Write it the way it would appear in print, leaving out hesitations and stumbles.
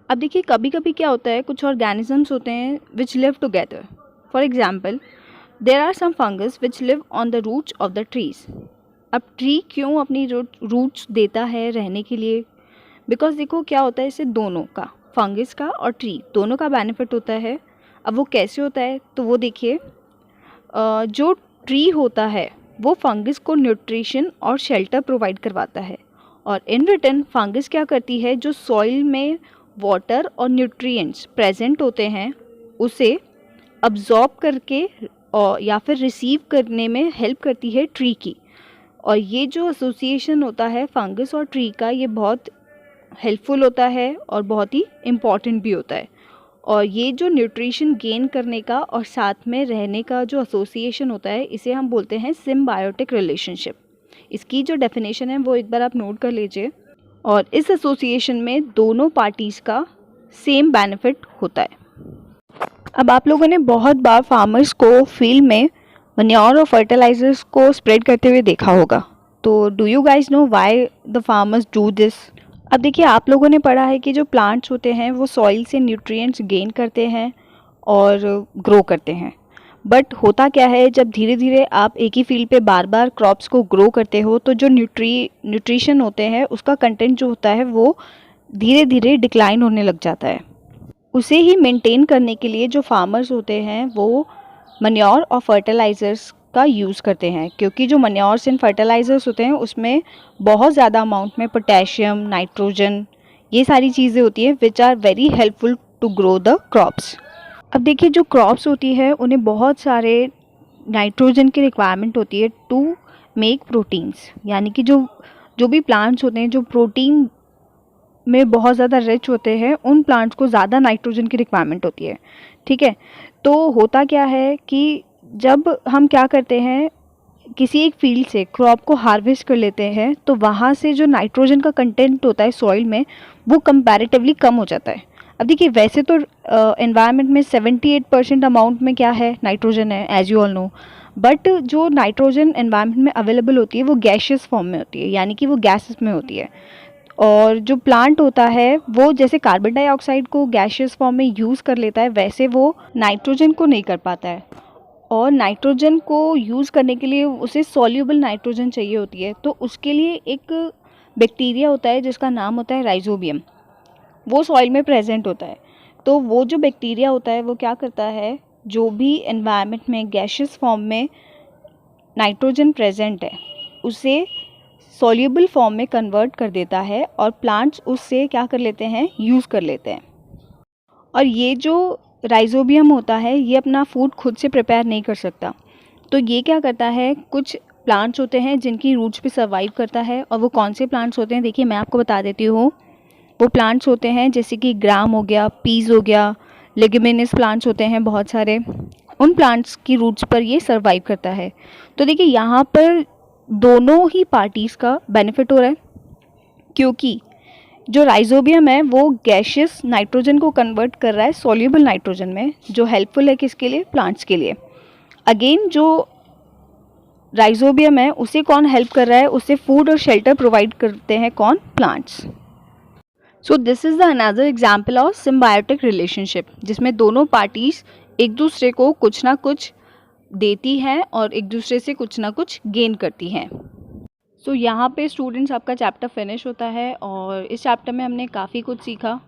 अब देखिए कभी कभी क्या होता है, कुछ ऑर्गेनिजम्स होते हैं which live together. For example, there are some fungus which live on the roots of the trees. अब ट्री क्यों अपनी रूट्स देता है रहने के लिए? बिकॉज देखो क्या होता है, इससे दोनों का, फंगस का और ट्री दोनों का बेनिफिट होता है. अब वो कैसे होता है, तो वो देखिए, जो ट्री होता है वो फंगस को न्यूट्रिशन और शेल्टर प्रोवाइड करवाता है, और इन रिटर्न फंगस क्या करती है, जो सॉइल में वाटर और न्यूट्रिएंट्स प्रेजेंट होते हैं उसे अब्जॉर्ब करके और या फिर रिसीव करने में हेल्प करती है ट्री की. और ये जो एसोसिएशन होता है फंगस और ट्री का, ये बहुत हेल्पफुल होता है और बहुत ही इम्पॉर्टेंट भी होता है. और ये जो न्यूट्रिशन गेन करने का और साथ में रहने का जो एसोसिएशन होता है, इसे हम बोलते हैं सिम्बायोटिक रिलेशनशिप. इसकी जो डेफिनेशन है वो एक बार आप नोट कर लीजिए. और इस एसोसिएशन में दोनों पार्टीज़ का सेम बेनिफिट होता है. अब आप लोगों ने बहुत बार फार्मर्स को फील्ड में मन्योर और फर्टिलाइजर्स को स्प्रेड करते हुए देखा होगा. तो do you guys know why the farmers do this? अब देखिए, आप लोगों ने पढ़ा है कि जो प्लांट्स होते हैं वो सॉइल से न्यूट्रिएंट्स गेन करते हैं और ग्रो करते हैं. बट होता क्या है, जब धीरे धीरे आप एक ही फील्ड पे बार बार क्रॉप्स को ग्रो करते हो तो जो न्यूट्रिशन होते हैं उसका कंटेंट जो होता है वो धीरे धीरे डिक्लाइन होने लग जाता है. उसे ही मेंटेन करने के लिए जो फार्मर्स होते हैं वो मन्योर और फर्टिलाइज़र्स का यूज़ करते हैं, क्योंकि जो मन्योर्स एंड फर्टिलाइज़र्स होते हैं उसमें बहुत ज़्यादा अमाउंट में पोटेशियम, नाइट्रोजन, ये सारी चीज़ें होती हैं which are very helpful to grow the crops. अब देखिए, जो क्रॉप्स होती है उन्हें बहुत सारे नाइट्रोजन की रिक्वायरमेंट होती है टू मेक प्रोटीन्स. यानी कि जो जो भी प्लांट्स होते हैं जो प्रोटीन में बहुत ज़्यादा रिच होते हैं, उन प्लांट्स को ज़्यादा नाइट्रोजन की रिक्वायरमेंट होती है. ठीक है, तो होता क्या है कि जब हम क्या करते हैं, किसी एक फील्ड से क्रॉप को हार्वेस्ट कर लेते हैं तो वहाँ से जो नाइट्रोजन का कंटेंट होता है सॉइल में वो कंपैरेटिवली कम हो जाता है. अब देखिए, वैसे तो एनवायरनमेंट में 78% अमाउंट में क्या है, नाइट्रोजन है, as you all know. But जो नाइट्रोजन एनवायरनमेंट में अवेलेबल होती है वो गैशियस फॉर्म में होती है, यानी कि वो गैसेस में होती है. और जो प्लांट होता है वो जैसे कार्बन डाइऑक्साइड को गैशियस फॉर्म में यूज़ कर लेता है, वैसे वो नाइट्रोजन को नहीं कर पाता है. और नाइट्रोजन को यूज़ करने के लिए उसे सॉल्यूबल नाइट्रोजन चाहिए होती है. तो उसके लिए एक बैक्टीरिया होता है जिसका नाम होता है राइजोबियम, वो सॉइल में प्रेजेंट होता है. तो वो जो बैक्टीरिया होता है वो क्या करता है, जो भी एनवायरनमेंट में गैशियस फॉर्म में नाइट्रोजन प्रेजेंट है उसे सॉल्यूबल फॉर्म में कन्वर्ट कर देता है और प्लांट्स उससे क्या कर लेते हैं, यूज़ कर लेते हैं. और ये जो राइजोबियम होता है ये अपना फूड खुद से प्रिपेयर नहीं कर सकता. तो ये क्या करता है, कुछ प्लांट्स होते हैं जिनकी रूट्स पे सर्वाइव करता है. और वो कौन से प्लांट्स होते हैं, देखिए मैं आपको बता देती हूँ. वो प्लांट्स होते हैं जैसे कि ग्राम हो गया, पीस हो गया, लेग्यूमिनस प्लांट्स होते हैं बहुत सारे, उन प्लांट्स की रूट्स पर ये सर्वाइव करता है. तो देखिए यहाँ पर दोनों ही पार्टीज़ का बेनिफिट हो रहा है, क्योंकि जो राइजोबियम है वो गैशियस नाइट्रोजन को कन्वर्ट कर रहा है सॉल्यूबल नाइट्रोजन में, जो हेल्पफुल है किसके लिए, प्लांट्स के लिए. अगेन जो राइजोबियम है उसे कौन हेल्प कर रहा है, उसे फूड और शेल्टर प्रोवाइड करते हैं कौन, plants. So this is the another example of symbiotic relationship, जिसमें दोनों पार्टीज़ एक दूसरे को कुछ ना कुछ देती हैं और एक दूसरे से कुछ ना कुछ गेन करती हैं. सो यहाँ पे स्टूडेंट्स आपका चैप्टर फिनिश होता है और इस चैप्टर में हमने काफ़ी कुछ सीखा.